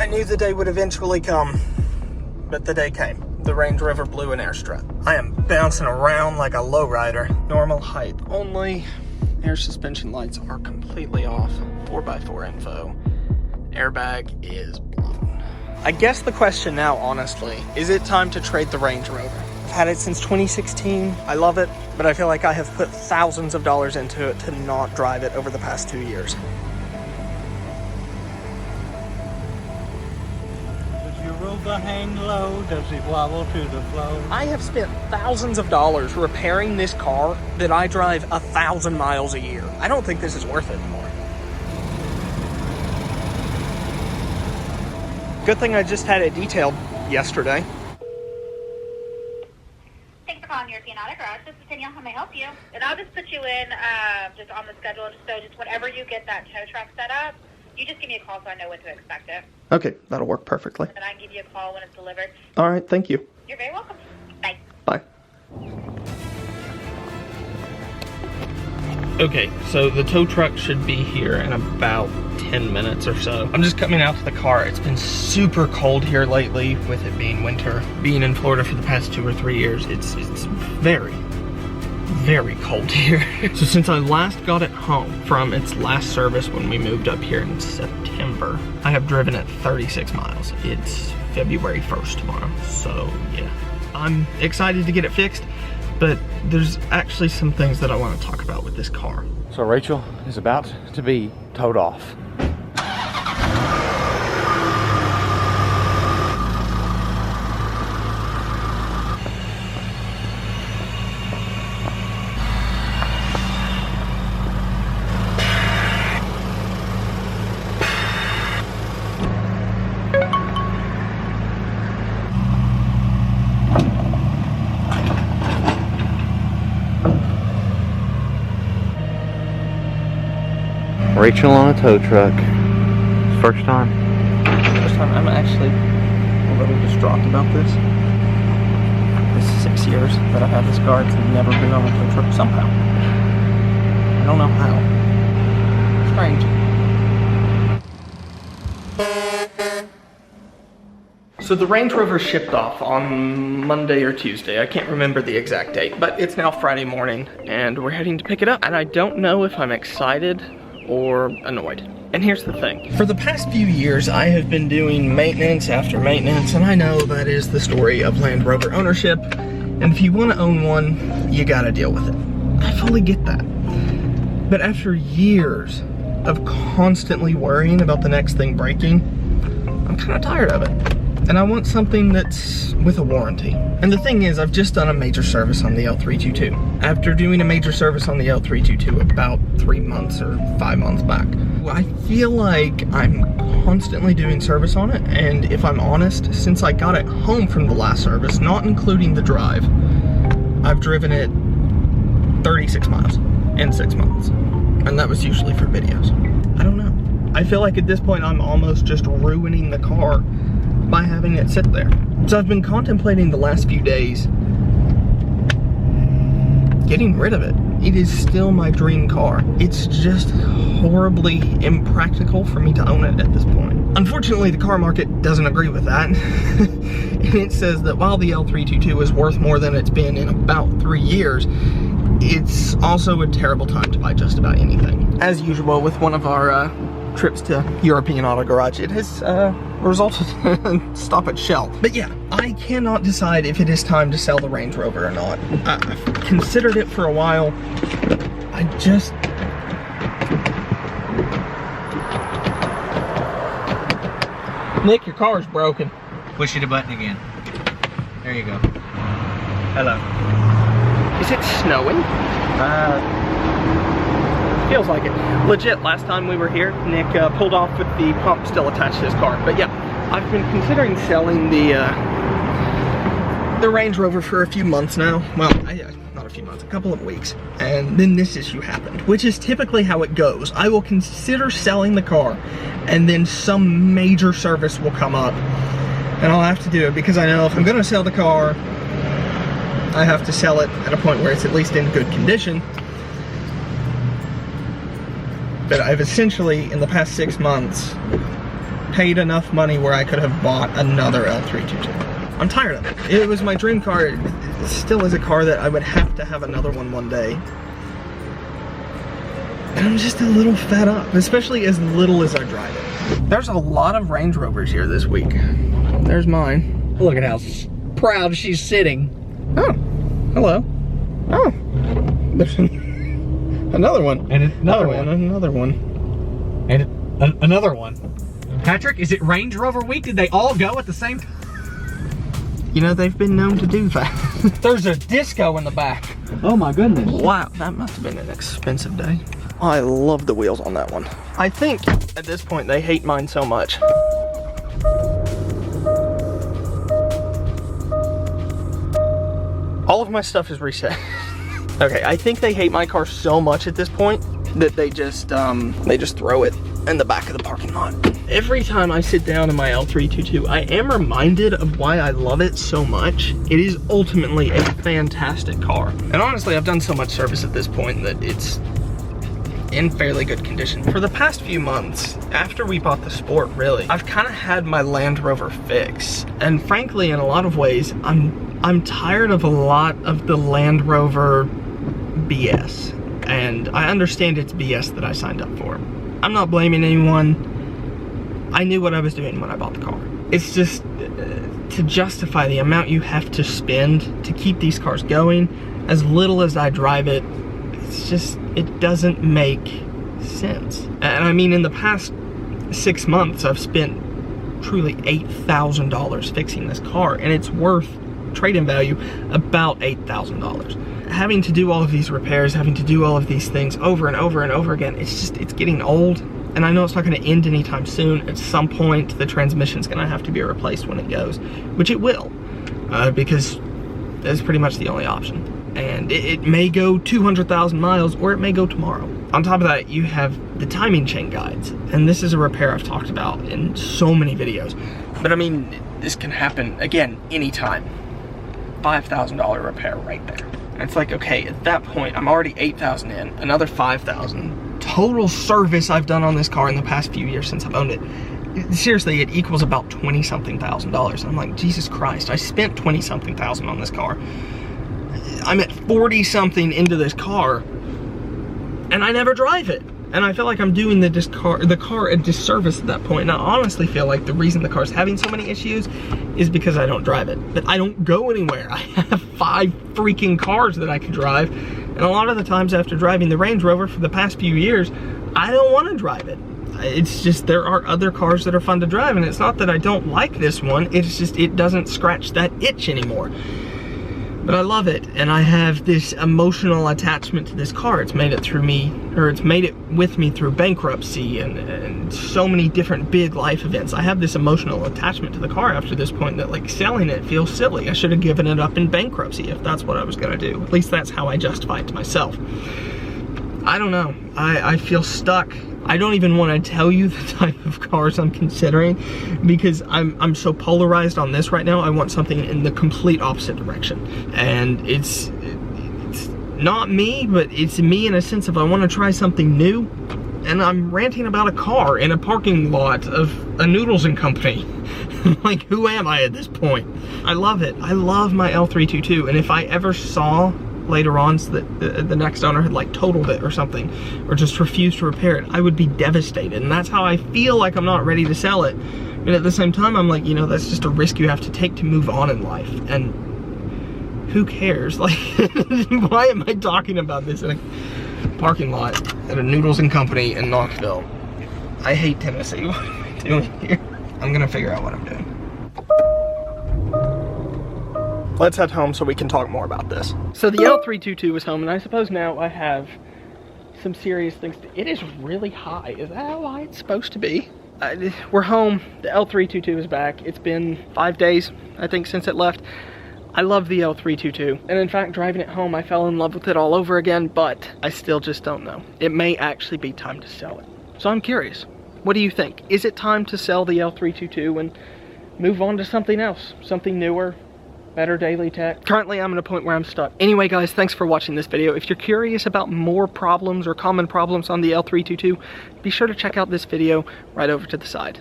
I knew the day would eventually come, but the day came. The Range Rover blew an air strut. I am bouncing around like a lowrider. Normal height only. Air suspension lights are completely off. 4x4 info. Airbag is blown. I guess the question now, honestly, is it time to trade the Range Rover? I've had it since 2016. I love it, but I feel like I have put thousands of dollars into it to not drive it over the past 2 years. Rover hang low, does it wobble to the flow? I have spent thousands of dollars repairing this car that I drive 1,000 miles a year. I don't think this is worth it anymore. Good thing I just had it detailed yesterday. Thanks for calling European Auto Garage. This is Danielle. How may I help you? And I'll just put you in just on the schedule. So just whenever you get that tow truck set up, you just give me a call so I know when to expect it. Okay, that'll work perfectly. And I can give you a call when it's delivered. All right, thank you. You're very welcome. Bye. Bye. Okay, so the tow truck should be here in about 10 minutes or so. I'm just coming out to the car. It's been super cold here lately with it being winter. Being in Florida for the past 2 or 3 years, it's very cold here. So since I last got it home from its last service when we moved up here in September, I have driven it 36 miles. It's February 1st tomorrow, so yeah. I'm excited to get it fixed, but there's actually some things that I want to talk about with this car. So Rachel is about to be towed off. Rachel on a tow truck. First time. First time. I'm actually a little distraught about this. This is 6 years that I've had this car. It's never been on a tow truck somehow. I don't know how. Strange. So the Range Rover shipped off on Monday or Tuesday. I can't remember the exact date, but it's now Friday morning and we're heading to pick it up. And I don't know if I'm excited or annoyed. And here's the thing. For the past few years, I have been doing maintenance after maintenance, and I know that is the story of Land Rover ownership. And if you want to own one, you gotta deal with it. I fully get that. But after years of constantly worrying about the next thing breaking, I'm kind of tired of it. And I want something that's with a warranty. And the thing is, I've just done a major service on the L322. After doing a major service on the L322 about 3 months or 5 months back, I feel like I'm constantly doing service on it. And if I'm honest, since I got it home from the last service, not including the drive, I've driven it 36 miles in 6 months. And that was usually for videos. I don't know. I feel like at this point, I'm almost just ruining the car by having it sit there. So I've been contemplating the last few days getting rid of it. It is still my dream car. It's just horribly impractical for me to own it at this point. Unfortunately, the car market doesn't agree with that. And it says that while the L322 is worth more than it's been in about 3 years, it's also a terrible time to buy just about anything. As usual with one of our trips to European Auto Garage, it has resulted in stop at Shell. But yeah, I cannot decide if it is time to sell the Range Rover or not. I've considered it for a while. I just... Nick, your car's broken. Push the button again. There you go. Hello. Is it snowing? Feels like it. Legit, last time we were here, Nick pulled off with the pump still attached to his car. But yeah, I've been considering selling the Range Rover for a few months now. Well, not a few months, a couple of weeks. And then this issue happened, which is typically how it goes. I will consider selling the car, and then some major service will come up, and I'll have to do it because I know if I'm gonna sell the car, I have to sell it at a point where it's at least in good condition. But I've essentially, in the past 6 months, paid enough money where I could have bought another L322. I'm tired of it. It was my dream car. It still is a car that I would have to have another one day. And I'm just a little fed up, especially as little as I drive it. There's a lot of Range Rovers here this week. There's mine. Look at how proud she's sitting. Oh, hello. Oh, there's another one. And another one. Another one. And another one. Patrick, is it Range Rover week? Did they all go at the same time? You know, they've been known to do that. There's a disco in the back. Oh my goodness. Wow, that must have been an expensive day. I love the wheels on that one. I think at this point they hate mine so much. All of my stuff is reset. Okay, I think they hate my car so much at this point that they just throw it in the back of the parking lot. Every time I sit down in my L322, I am reminded of why I love it so much. It is ultimately a fantastic car. And honestly, I've done so much service at this point that it's in fairly good condition. For the past few months, after we bought the Sport, really, I've kind of had my Land Rover fix. And frankly, in a lot of ways, I'm tired of a lot of the Land Rover BS. And I understand it's BS that I signed up for. I'm not blaming anyone. I knew what I was doing when I bought the car. It's just to justify the amount you have to spend to keep these cars going, as little as I drive it, it's just, it doesn't make sense. And I mean, in the past 6 months, I've spent truly $8,000 fixing this car, and it's worth trade-in value about $8,000. Having to do all of these repairs, having to do all of these things over and over and over again, it's getting old. And I know it's not gonna end anytime soon. At some point, the transmission's gonna have to be replaced when it goes, which it will, because that's pretty much the only option. And it may go 200,000 miles, or it may go tomorrow. On top of that, you have the timing chain guides. And this is a repair I've talked about in so many videos. But I mean, this can happen, again, anytime. $5,000 repair right there. And it's like, okay, at that point, I'm already 8,000 in, another 5,000. Total service I've done on this car in the past few years since I've owned it. Seriously, it equals about 20-something thousand dollars. I'm like, Jesus Christ, I spent 20-something thousand on this car. I'm at 40-something into this car, and I never drive it. And I feel like I'm doing the car a disservice at that point. And I honestly feel like the reason the car's having so many issues is because I don't drive it. But I don't go anywhere. I have 5 freaking cars that I could drive. And a lot of the times after driving the Range Rover for the past few years, I don't want to drive it. It's just, there are other cars that are fun to drive, and it's not that I don't like this one, it's just, it doesn't scratch that itch anymore. But I love it, and I have this emotional attachment to this car. It's made it through me, or it's made it with me through bankruptcy and so many different big life events. I have this emotional attachment to the car after this point that, like, selling it feels silly. I should have given it up in bankruptcy if that's what I was gonna do. At least that's how I justify it to myself. I don't know, I feel stuck. I don't even want to tell you the type of cars I'm considering because I'm so polarized on this right now. I want something in the complete opposite direction. And it's not me, but it's me in a sense of I want to try something new. And I'm ranting about a car in a parking lot of a Noodles and Company. Like, who am I at this point? I love it. I love my L322. And if I ever saw later on that the next owner had like totaled it or something, or just refused to repair it, I would be devastated. And that's how I feel like I'm not ready to sell it. But at the same time, I'm like, you know, that's just a risk you have to take to move on in life. And who cares? Like, why am I talking about this in a parking lot at a Noodles and Company in Knoxville? I hate Tennessee. What am I doing here? I'm gonna figure out what I'm doing. Let's head home so we can talk more about this. So the L322 is home, and I suppose now I have some serious things. It is really high. Is that how high it's supposed to be? We're home. The L322 is back. It's been 5 days, I think, since it left. I love the L322. And in fact, driving it home, I fell in love with it all over again, but I still just don't know. It may actually be time to sell it. So I'm curious. What do you think? Is it time to sell the L322 and move on to something else? Something newer? Better daily tech? Currently, I'm at a point where I'm stuck. Anyway, guys, thanks for watching this video. If you're curious about more problems or common problems on the L322, be sure to check out this video right over to the side.